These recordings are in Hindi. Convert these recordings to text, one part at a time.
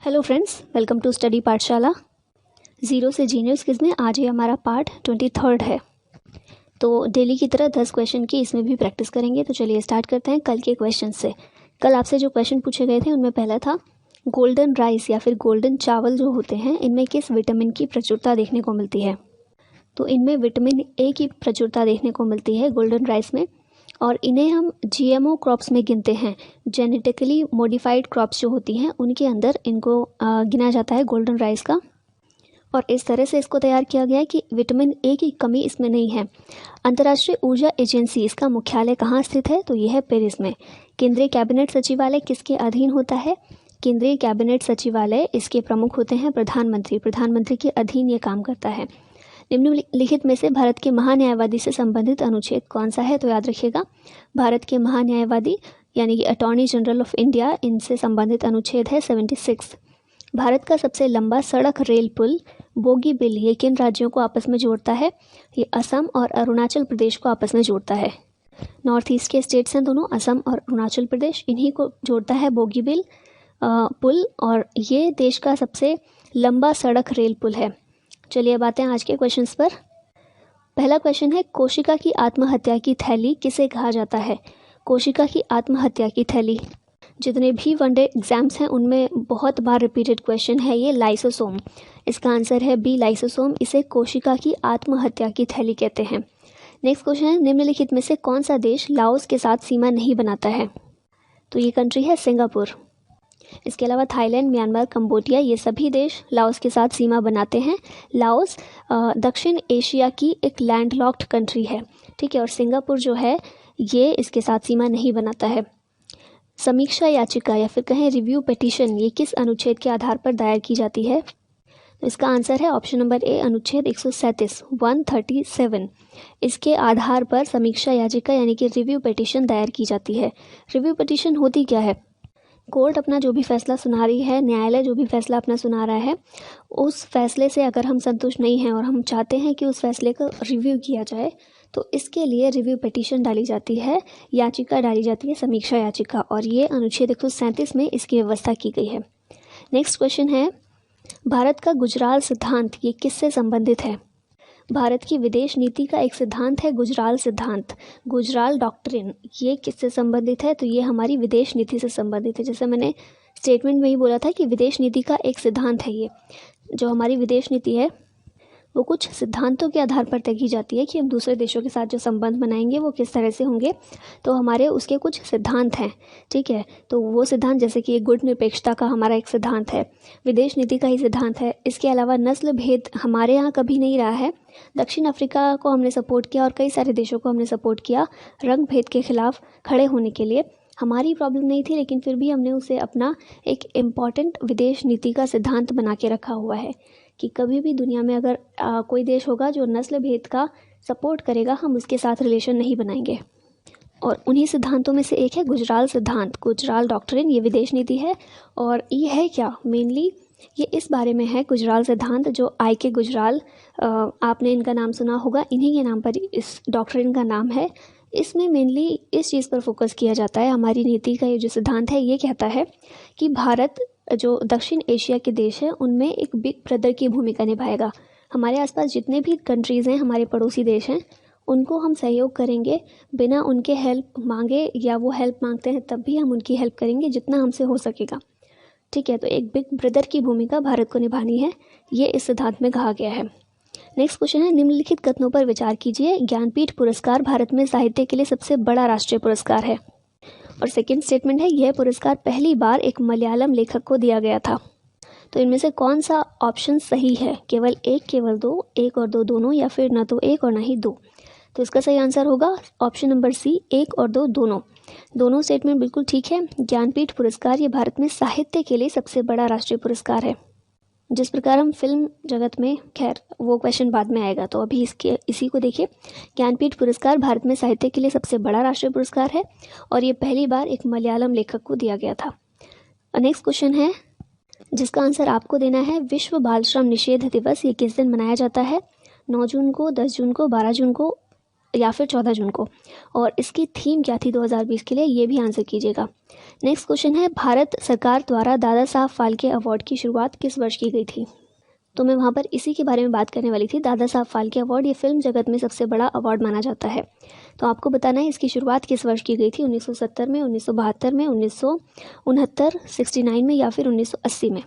Hello friends, welcome to study Pathshala. Zero से जीनियर्स क्विज में आज ये हमारा पार्ट 23 है। तो डेली की तरह 10 क्वेश्चन की इसमें भी प्रैक्टिस करेंगे। तो चलिए स्टार्ट करते हैं कल के क्वेश्चन से। कल आपसे जो क्वेश्चन पूछे गए थे उनमें पहला था गोल्डन राइस या फिर गोल्डन चावल जो होते हैं इनमें किस विटामिन की प्रचुरता देखने को मिलती है। तो इनमें विटामिन ए की प्रचुरता देखने को मिलती है गोल्डन राइस में, और इन्हें हम जीएमओ क्रॉप्स में गिनते हैं। जेनेटिकली मॉडिफाइड क्रॉप्स जो होती हैं उनके अंदर इनको गिना जाता है गोल्डन राइस का। और इस तरह से इसको तैयार किया गया है कि विटामिन ए की कमी इसमें नहीं है। अंतर्राष्ट्रीय ऊर्जा एजेंसी इसका मुख्यालय कहाँ स्थित है, तो यह है पेरिस में। केंद्रीय कैबिनेट सचिवालय किसके अधीन होता है, केंद्रीय कैबिनेट सचिवालय इसके प्रमुख होते हैं प्रधानमंत्री। प्रधानमंत्री के अधीन ये काम करता है। निम्नलिखित में से भारत के महान्यायवादी से संबंधित अनुच्छेद कौन सा है, तो याद रखिएगा भारत के महान्यायवादी यानी कि अटॉर्नी जनरल ऑफ इंडिया, इनसे संबंधित अनुच्छेद है 76। भारत का सबसे लंबा सड़क रेल पुल बोगीबिल ये किन राज्यों को आपस में जोड़ता है, ये असम और अरुणाचल प्रदेश को आपस में जोड़ता है। नॉर्थ ईस्ट के स्टेट्स हैं दोनों, असम और अरुणाचल प्रदेश, इन्हीं को जोड़ता है बोगीबिल पुल, और ये देश का सबसे लंबा सड़क रेल पुल है। चलिए अब आते हैं आज के क्वेश्चंस पर। पहला क्वेश्चन है कोशिका की आत्महत्या की थैली किसे कहा जाता है। कोशिका की आत्महत्या की थैली, जितने भी वनडे एग्जाम्स हैं उनमें बहुत बार रिपीटेड क्वेश्चन है ये लाइसोसोम। इसका आंसर है बी लाइसोसोम। इसे कोशिका की आत्महत्या की थैली कहते हैं। नेक्स्ट क्वेश्चन है निम्नलिखित में से कौन सा देश लाओस के साथ सीमा नहीं बनाता है, तो ये कंट्री है सिंगापुर। इसके अलावा थाईलैंड, म्यांमार, कंबोडिया ये सभी देश लाओस के साथ सीमा बनाते हैं। लाओस दक्षिण एशिया की एक लैंडलॉक्ड कंट्री है, ठीक है, और सिंगापुर जो है ये इसके साथ सीमा नहीं बनाता है। समीक्षा याचिका या फिर कहें रिव्यू पिटीशन ये किस अनुच्छेद के आधार पर दायर की जाती है, तो इसका आंसर है ऑप्शन नंबर ए अनुच्छेद 137 137। इसके आधार पर समीक्षा याचिका यानी कि रिव्यू पिटीशन दायर की जाती है। रिव्यू पिटीशन होती क्या है, कोर्ट अपना जो भी फैसला सुना रही है, न्यायालय जो भी फैसला अपना सुना रहा है, उस फैसले से अगर हम संतुष्ट नहीं हैं और हम चाहते हैं कि उस फैसले का रिव्यू किया जाए, तो इसके लिए रिव्यू पिटीशन डाली जाती है, याचिका डाली जाती है, समीक्षा याचिका, और ये अनुच्छेद 137 में इसकी व्यवस्था की गई है। नेक्स्ट क्वेश्चन है भारत का गुजराल सिद्धांत ये किससे संबंधित है। भारत की विदेश नीति का एक सिद्धांत है गुजराल सिद्धांत, गुजराल डॉक्ट्रिन। ये किससे संबंधित है, तो ये हमारी विदेश नीति से संबंधित है। जैसे मैंने स्टेटमेंट में ही बोला था कि विदेश नीति का एक सिद्धांत है। ये जो हमारी विदेश नीति है वो कुछ सिद्धांतों के आधार पर तय की जाती है कि हम दूसरे देशों के साथ जो संबंध बनाएंगे वो किस तरह से होंगे, तो हमारे उसके कुछ सिद्धांत हैं, ठीक है। तो वो सिद्धांत जैसे कि गुट निरपेक्षता का हमारा एक सिद्धांत है, विदेश नीति का ही सिद्धांत है। इसके अलावा नस्ल भेद हमारे यहाँ कभी नहीं रहा है। दक्षिण अफ्रीका को हमने सपोर्ट किया और कई सारे देशों को हमने सपोर्ट किया रंग भेद के खिलाफ खड़े होने के लिए। हमारी प्रॉब्लम नहीं थी, लेकिन फिर भी हमने उसे अपना एक इम्पॉर्टेंट विदेश नीति का सिद्धांत बना के रखा हुआ है कि कभी भी दुनिया में अगर कोई देश होगा जो नस्ल भेद का सपोर्ट करेगा, हम उसके साथ रिलेशन नहीं बनाएंगे। और उन्हीं सिद्धांतों में से एक है गुजराल सिद्धांत, गुजराल डॉक्ट्रिन। ये विदेश नीति है और ये है क्या, मेनली ये इस बारे में है गुजराल सिद्धांत, जो आई के गुजराल, आपने इनका नाम सुना होगा, इन्हीं के नाम पर इस डॉक्ट्रिन का नाम है। इसमें मेनली इस चीज़ पर फोकस किया जाता है। हमारी नीति का ये जो सिद्धांत है ये कहता है कि भारत जो दक्षिण एशिया के देश हैं उनमें एक बिग ब्रदर की भूमिका निभाएगा। हमारे आसपास जितने भी कंट्रीज़ हैं, हमारे पड़ोसी देश हैं, उनको हम सहयोग करेंगे बिना उनके हेल्प मांगे, या वो हेल्प मांगते हैं तब भी हम उनकी हेल्प करेंगे जितना हमसे हो सकेगा, ठीक है। तो एक बिग ब्रदर की भूमिका भारत को निभानी है, ये इस सिद्धांत में कहा गया है। नेक्स्ट क्वेश्चन है निम्नलिखित कथनों पर विचार कीजिए। ज्ञानपीठ पुरस्कार भारत में साहित्य के लिए सबसे बड़ा राष्ट्रीय पुरस्कार है। और सेकंड स्टेटमेंट है यह पुरस्कार पहली बार एक मलयालम लेखक को दिया गया था। तो इनमें से कौन सा ऑप्शन सही है, केवल एक, केवल दो, एक और दो दोनों, या फिर न तो एक और न ही दो। तो इसका सही आंसर होगा ऑप्शन नंबर सी, एक और दो दोनों। दोनों स्टेटमेंट बिल्कुल ठीक है। ज्ञानपीठ पुरस्कार ये भारत में साहित्य के लिए सबसे बड़ा राष्ट्रीय पुरस्कार है। जिस प्रकार हम फिल्म जगत में, खैर वो क्वेश्चन बाद में आएगा, तो अभी इसी को देखिए। ज्ञानपीठ पुरस्कार भारत में साहित्य के लिए सबसे बड़ा राष्ट्रीय पुरस्कार है और ये पहली बार एक मलयालम लेखक को दिया गया था। नेक्स्ट क्वेश्चन है जिसका आंसर आपको देना है, विश्व बाल श्रम निषेध दिवस ये किस दिन मनाया जाता है। 9 जून को, 10 जून को, 12 जून को, या फिर 14 जून को, और इसकी थीम क्या थी 2020 के लिए, ये भी आंसर कीजिएगा। नेक्स्ट क्वेश्चन है, भारत सरकार द्वारा दादा साहब फाल्के अवार्ड की शुरुआत किस वर्ष की गई थी? तो मैं वहाँ पर इसी के बारे में बात करने वाली थी। दादा साहब फाल्के अवार्ड ये फिल्म जगत में सबसे बड़ा अवार्ड माना जाता है। तो आपको बताना है इसकी शुरुआत किस वर्ष की गई थी, 1970 में, 1972 में, 1969, 69 में या फिर 1980 में।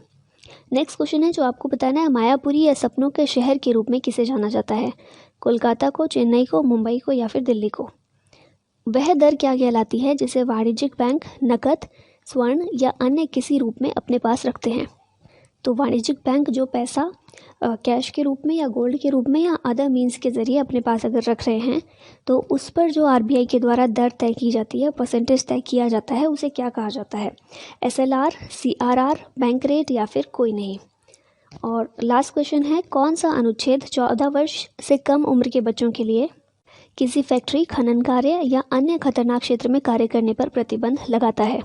नेक्स्ट क्वेश्चन है जो आपको बताना है, मायापुरी या सपनों के शहर के रूप में किसे जाना जाता है? कोलकाता को, चेन्नई को, मुंबई को या फिर दिल्ली को? वह दर क्या कहलाती है जिसे वाणिज्यिक बैंक नकद, स्वर्ण या अन्य किसी रूप में अपने पास रखते हैं? तो वाणिज्यिक बैंक जो पैसा कैश के रूप में या गोल्ड के रूप में या अदर मीन्स के ज़रिए अपने पास अगर रख रहे हैं, तो उस पर जो आरबीआई के द्वारा दर तय की जाती है, परसेंटेज तय किया जाता है, उसे क्या कहा जाता है? SLR, CRR, बैंक रेट या फिर कोई नहीं? और लास्ट क्वेश्चन है, कौन सा अनुच्छेद 14 वर्ष से कम उम्र के बच्चों के लिए किसी फैक्ट्री, खनन कार्य या अन्य खतरनाक क्षेत्र में कार्य करने पर प्रतिबंध लगाता है?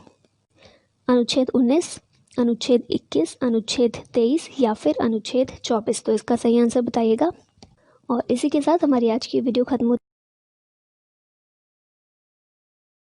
अनुच्छेद 19, अनुच्छेद 21, अनुच्छेद 23 या फिर अनुच्छेद 24? तो इसका सही आंसर बताइएगा। और इसी के साथ हमारी आज की वीडियो खत्म होती है।